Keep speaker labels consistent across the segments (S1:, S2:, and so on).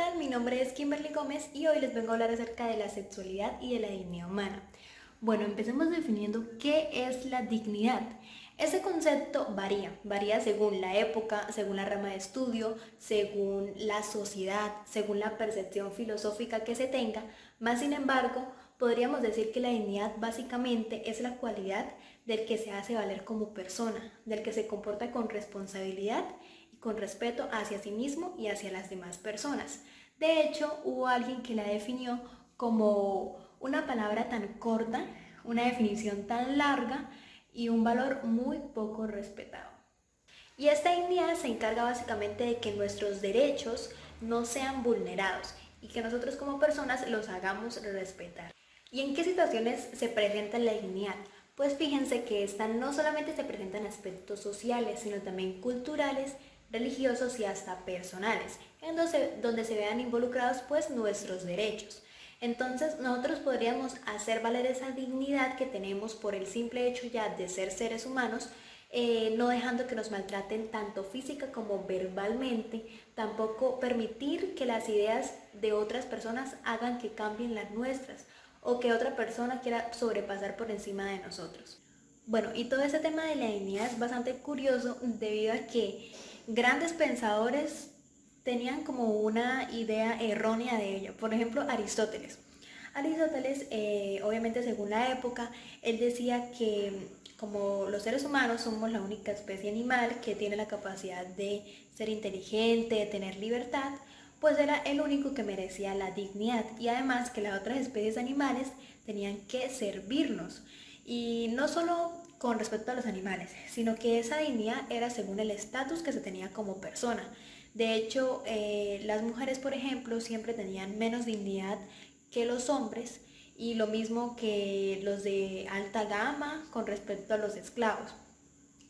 S1: tal? Mi nombre es Kimberly Gómez y hoy les vengo a hablar acerca de la sexualidad y de la dignidad humana. Bueno, empecemos definiendo qué es la dignidad. Ese concepto varía según la época, según la rama de estudio, según la sociedad, según la percepción filosófica que se tenga, más sin embargo, podríamos decir que la dignidad básicamente es la cualidad del que se hace valer como persona, del que se comporta con responsabilidad y con respeto hacia sí mismo y hacia las demás personas. De hecho, hubo alguien que la definió como una palabra tan corta, una definición tan larga y un valor muy poco respetado. Y esta dignidad se encarga básicamente de que nuestros derechos no sean vulnerados y que nosotros como personas los hagamos respetar. ¿Y en qué situaciones se presenta la dignidad? Pues fíjense que esta no solamente se presenta en aspectos sociales, sino también culturales, religiosos y hasta personales, en donde se vean involucrados pues nuestros derechos. Entonces nosotros podríamos hacer valer esa dignidad que tenemos por el simple hecho ya de ser seres humanos, no dejando que nos maltraten tanto física como verbalmente, tampoco permitir que las ideas de otras personas hagan que cambien las nuestras o que otra persona quiera sobrepasar por encima de nosotros. Bueno, y todo ese tema de la dignidad es bastante curioso debido a que grandes pensadores tenían como una idea errónea de ello. Por ejemplo, Aristóteles. Aristóteles, obviamente según la época, él decía que como los seres humanos somos la única especie animal que tiene la capacidad de ser inteligente, de tener libertad, pues era el único que merecía la dignidad y además que las otras especies animales tenían que servirnos. Y no solo con respecto a los animales, sino que esa dignidad era según el estatus que se tenía como persona. De hecho, las mujeres, por ejemplo, siempre tenían menos dignidad que los hombres y lo mismo que los de alta gama con respecto a los esclavos.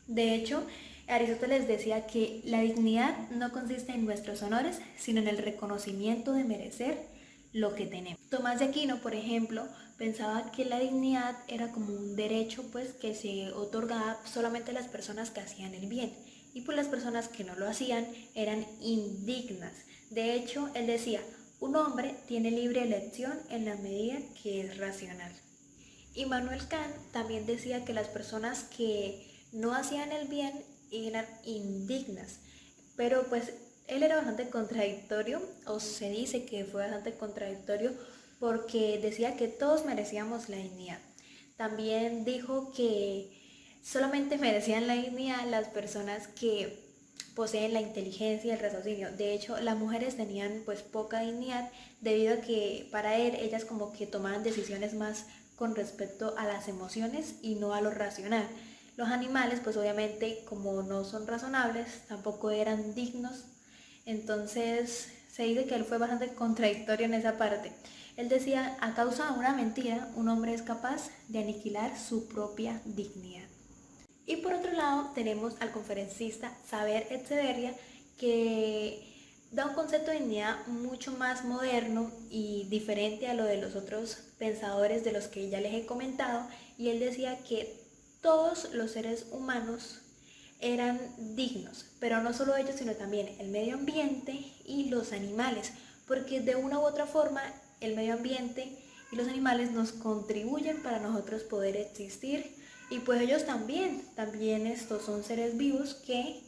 S1: De hecho, Aristóteles decía que la dignidad no consiste en nuestros honores, sino en el reconocimiento de merecer lo que tenemos. Tomás de Aquino, por ejemplo, pensaba que la dignidad era como un derecho pues que se otorgaba solamente a las personas que hacían el bien y por las personas que no lo hacían eran indignas. De hecho, él decía, un hombre tiene libre elección en la medida que es racional. Immanuel Kant también decía que las personas que no hacían el bien eran indignas, pero pues él era bastante contradictorio, o se dice que fue bastante contradictorio, porque decía que todos merecíamos la dignidad. También dijo que solamente merecían la dignidad las personas que poseen la inteligencia y el raciocinio. De hecho, las mujeres tenían pues poca dignidad debido a que para él ellas como que tomaban decisiones más con respecto a las emociones y no a lo racional. Los animales pues obviamente como no son razonables tampoco eran dignos, entonces se dice que él fue bastante contradictorio en esa parte. Él decía, a causa de una mentira, un hombre es capaz de aniquilar su propia dignidad. Y por otro lado tenemos al conferencista Saber Echeverría, que da un concepto de dignidad mucho más moderno y diferente a lo de los otros pensadores de los que ya les he comentado, y él decía que todos los seres humanos eran dignos, pero no solo ellos, sino también el medio ambiente y los animales, porque de una u otra forma el medio ambiente y los animales nos contribuyen para nosotros poder existir y pues ellos también estos son seres vivos que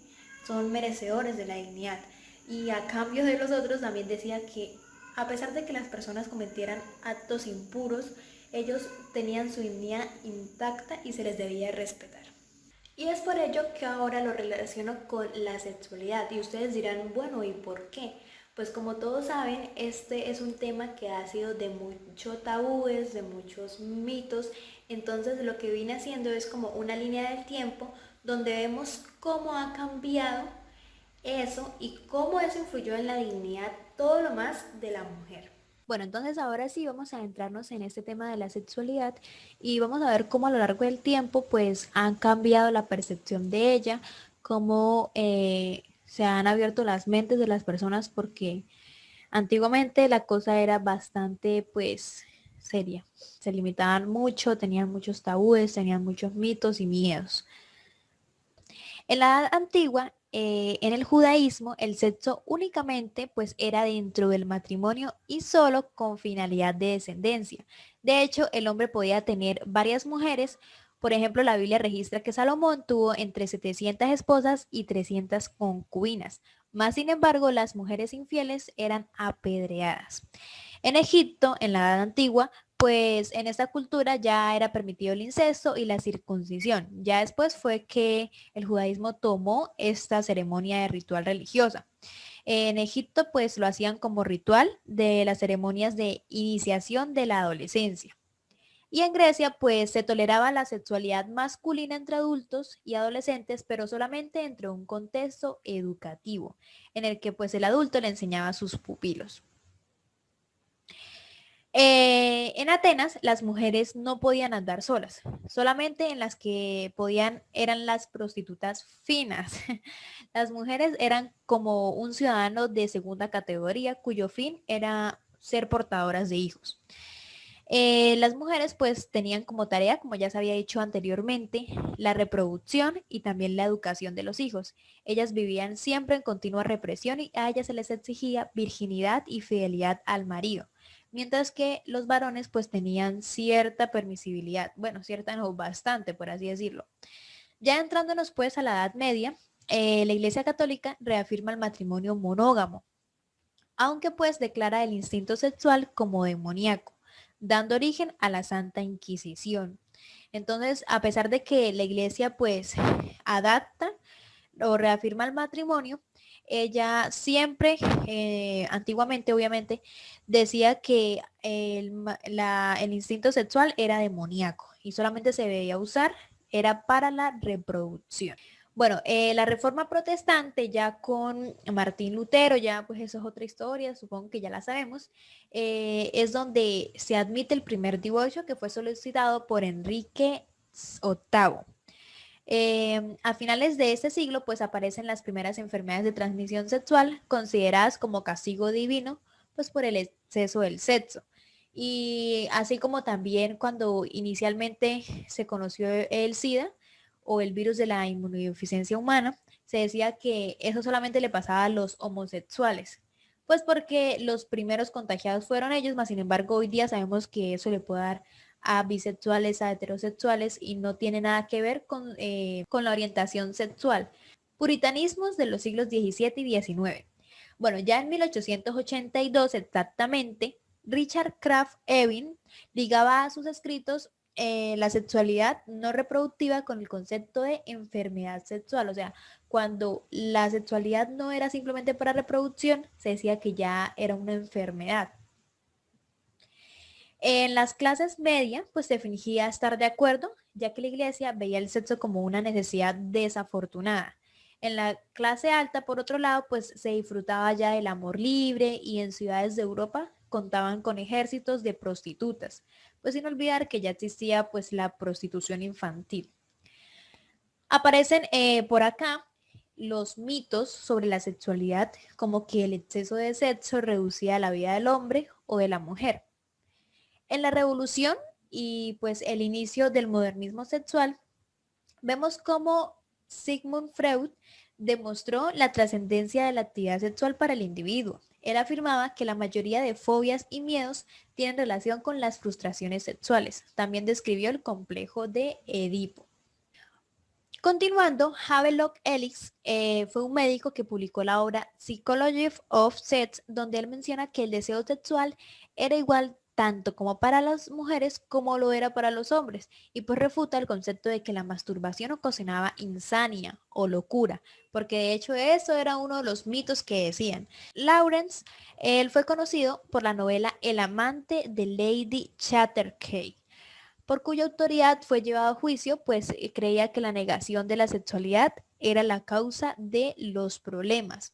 S1: son merecedores de la dignidad. Y a cambio de los otros también decía que a pesar de que las personas cometieran actos impuros, ellos tenían su dignidad intacta y se les debía respetar. Y es por ello que ahora lo relaciono con la sexualidad. Y ustedes dirán, bueno, ¿y por qué? Pues como todos saben, este es un tema que ha sido de muchos tabúes, de muchos mitos. Entonces lo que vine haciendo es como una línea del tiempo donde vemos cómo ha cambiado eso y cómo eso influyó en la dignidad, todo lo más de la mujer. Bueno, entonces ahora sí vamos a adentrarnos en este tema de la sexualidad y vamos a ver cómo a lo largo del tiempo pues han cambiado la percepción de ella, cómo se han abierto las mentes de las personas porque antiguamente la cosa era bastante pues seria, se limitaban mucho, tenían muchos tabúes, tenían muchos mitos y miedos. En la edad antigua en el judaísmo el sexo únicamente pues era dentro del matrimonio y solo con finalidad de descendencia. De hecho, el hombre podía tener varias mujeres. Por ejemplo, la Biblia registra que Salomón tuvo entre 700 esposas y 300 concubinas. Más sin embargo, las mujeres infieles eran apedreadas. En Egipto, en la Edad Antigua, pues en esta cultura ya era permitido el incesto y la circuncisión. Ya después fue que el judaísmo tomó esta ceremonia de ritual religiosa. En Egipto pues lo hacían como ritual de las ceremonias de iniciación de la adolescencia. Y en Grecia pues se toleraba la sexualidad masculina entre adultos y adolescentes, pero solamente dentro de un contexto educativo, en el que pues el adulto le enseñaba a sus pupilos. En Atenas las mujeres no podían andar solas, solamente en las que podían eran las prostitutas finas. Las mujeres eran como un ciudadano de segunda categoría cuyo fin era ser portadoras de hijos. Las mujeres pues tenían como tarea, como ya se había dicho anteriormente, la reproducción y también la educación de los hijos. Ellas vivían siempre en continua represión y a ellas se les exigía virginidad y fidelidad al marido. Mientras que los varones pues tenían cierta permisibilidad, bueno, cierta no, bastante por así decirlo. Ya entrándonos pues a la Edad Media, la Iglesia Católica reafirma el matrimonio monógamo, aunque pues declara el instinto sexual como demoníaco, dando origen a la Santa Inquisición. Entonces, a pesar de que la iglesia pues adapta o reafirma el matrimonio, ella siempre, antiguamente obviamente, decía que el instinto sexual era demoníaco y solamente se debía usar, era para la reproducción. Bueno, la reforma protestante ya con Martín Lutero, ya pues eso es otra historia, supongo que ya la sabemos, es donde se admite el primer divorcio que fue solicitado por Enrique VIII. A finales de este siglo pues aparecen las primeras enfermedades de transmisión sexual consideradas como castigo divino pues por el exceso del sexo. Y así como también cuando inicialmente se conoció el SIDA, o el virus de la inmunodeficiencia humana, se decía que eso solamente le pasaba a los homosexuales, pues porque los primeros contagiados fueron ellos, mas sin embargo hoy día sabemos que eso le puede dar a bisexuales, a heterosexuales y no tiene nada que ver con la orientación sexual. Puritanismos de los siglos XVII y XIX. Bueno, ya en 1882 exactamente, Richard Kraft Ebing ligaba a sus escritos la sexualidad no reproductiva con el concepto de enfermedad sexual. O sea, cuando la sexualidad no era simplemente para reproducción, se decía que ya era una enfermedad. En las clases medias, pues se fingía estar de acuerdo, ya que la iglesia veía el sexo como una necesidad desafortunada. En la clase alta, por otro lado, pues se disfrutaba ya del amor libre y en ciudades de Europa contaban con ejércitos de prostitutas, pues sin olvidar que ya existía pues la prostitución infantil. Aparecen por acá los mitos sobre la sexualidad, como que el exceso de sexo reducía la vida del hombre o de la mujer. En la revolución y pues el inicio del modernismo sexual, vemos cómo Sigmund Freud demostró la trascendencia de la actividad sexual para el individuo. Él afirmaba que la mayoría de fobias y miedos tienen relación con las frustraciones sexuales. También describió el complejo de Edipo. Continuando, Havelock Ellis fue un médico que publicó la obra Psychology of Sex, donde él menciona que el deseo sexual era igual tanto como para las mujeres como lo era para los hombres, y pues refuta el concepto de que la masturbación ocasionaba insania o locura, porque de hecho eso era uno de los mitos que decían. Lawrence, él fue conocido por la novela El amante de Lady Chatterjee, por cuya autoridad fue llevado a juicio, pues creía que la negación de la sexualidad era la causa de los problemas.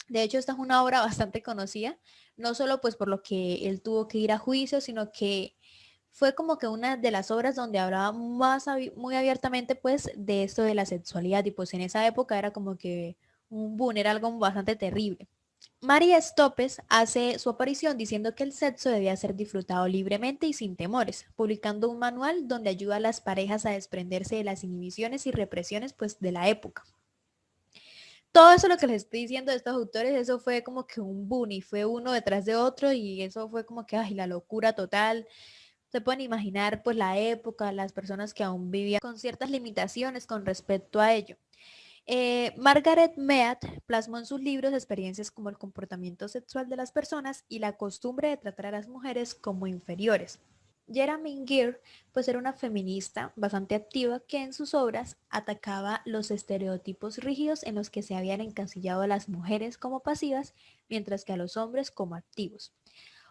S1: De hecho, esta es una obra bastante conocida, no solo pues por lo que él tuvo que ir a juicio, sino que fue como que una de las obras donde hablaba muy abiertamente pues de esto de la sexualidad y pues en esa época era como que un boom, era algo bastante terrible. María Stopes hace su aparición diciendo que el sexo debía ser disfrutado libremente y sin temores, publicando un manual donde ayuda a las parejas a desprenderse de las inhibiciones y represiones pues, de la época.
S2: todo eso lo que les estoy diciendo de estos autores, eso fue como que un boom y fue uno detrás de otro y eso fue como que, ay, la locura total. Se pueden imaginar pues la época, las personas que aún vivían con ciertas limitaciones con respecto a ello. Margaret Mead plasmó en sus libros experiencias como el comportamiento sexual de las personas y la costumbre de tratar a las mujeres como inferiores. Jeremy Geer pues era una feminista bastante activa que en sus obras atacaba los estereotipos rígidos en los que se habían encasillado a las mujeres como pasivas, mientras que a los hombres como activos.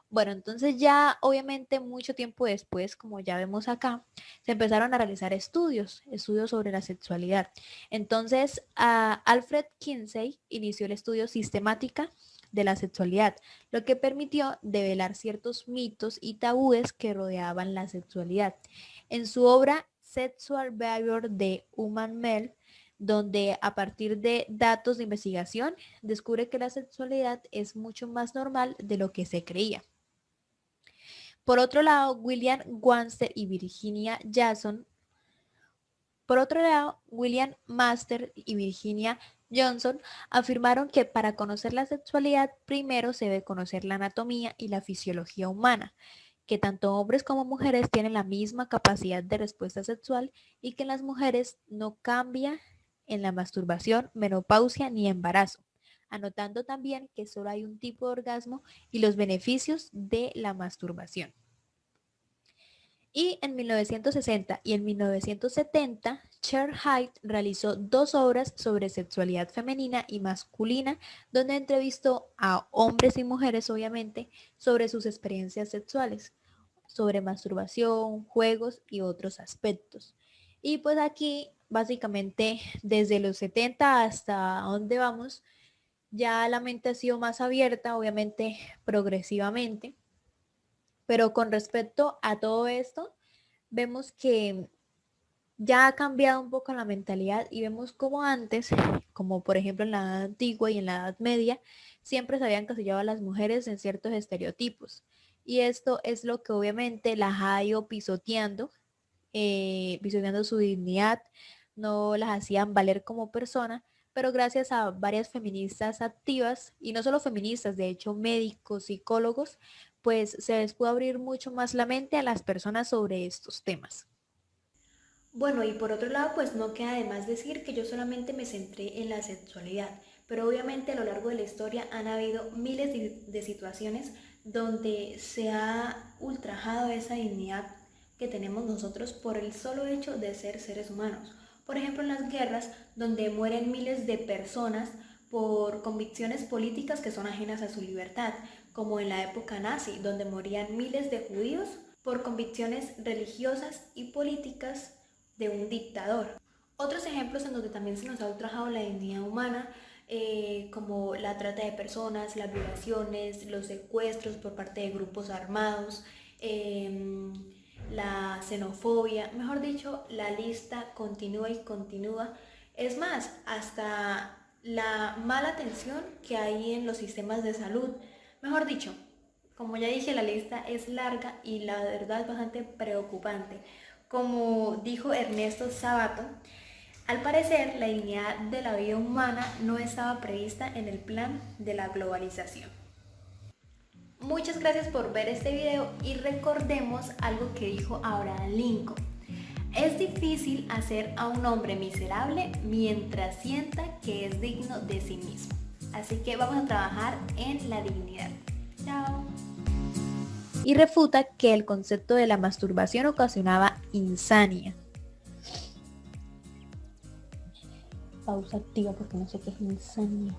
S2: Bueno, entonces ya obviamente mucho tiempo después, como ya vemos acá, se empezaron a realizar estudios sobre la sexualidad. Entonces, Alfred Kinsey inició el estudio sistemática de la sexualidad, lo que permitió develar ciertos mitos y tabúes que rodeaban la sexualidad. En su obra Sexual Behavior de Human Male, donde a partir de datos de investigación descubre que la sexualidad es mucho más normal de lo que se creía. Por otro lado, William Wanster y Virginia Jason. Por otro lado, William Master y Virginia Johnson afirmaron que para conocer la sexualidad primero se debe conocer la anatomía y la fisiología humana, que tanto hombres como mujeres tienen la misma capacidad de respuesta sexual y que en las mujeres no cambia en la masturbación, menopausia ni embarazo, anotando también que solo hay un tipo de orgasmo y los beneficios de la masturbación. Y en 1960 y en 1970, Cher Hyde realizó 2 obras sobre sexualidad femenina y masculina, donde entrevistó a hombres y mujeres, obviamente, sobre sus experiencias sexuales, sobre masturbación, juegos y otros aspectos. Y pues aquí, básicamente, desde los 70 hasta donde vamos, ya la mente ha sido más abierta, obviamente, progresivamente. Pero con respecto a todo esto, vemos que ya ha cambiado un poco la mentalidad y vemos como antes, como por ejemplo en la edad antigua y en la edad media, siempre se habían encasillado a las mujeres en ciertos estereotipos. Y esto es lo que obviamente las ha ido pisoteando, pisoteando su dignidad, no las hacían valer como persona, pero gracias a varias feministas activas, y no solo feministas, de hecho médicos, psicólogos, pues se les puede abrir mucho más la mente a las personas sobre estos temas.
S1: Bueno, y por otro lado, pues no queda de más decir que yo solamente me centré en la sexualidad, pero obviamente a lo largo de la historia han habido miles de situaciones donde se ha ultrajado esa dignidad que tenemos nosotros por el solo hecho de ser seres humanos. Por ejemplo, en las guerras, donde mueren miles de personas por convicciones políticas que son ajenas a su libertad, como en la época nazi, donde morían miles de judíos por convicciones religiosas y políticas de un dictador. Otros ejemplos en donde también se nos ha ultrajado la dignidad humana, como la trata de personas, las violaciones, los secuestros por parte de grupos armados, la xenofobia, mejor dicho, la lista continúa y continúa. Es más, hasta la mala atención que hay en los sistemas de salud. Mejor dicho, como ya dije, la lista es larga y la verdad es bastante preocupante. Como dijo Ernesto Sabato, al parecer la dignidad de la vida humana no estaba prevista en el plan de la globalización. Muchas gracias por ver este video y recordemos algo que dijo Abraham Lincoln. Es difícil hacer a un hombre miserable mientras sienta que es digno de sí mismo. Así que vamos a trabajar en la dignidad. Chao.
S2: Y refuta que el concepto de la masturbación ocasionaba insania. Pausa activa porque no sé qué es insania.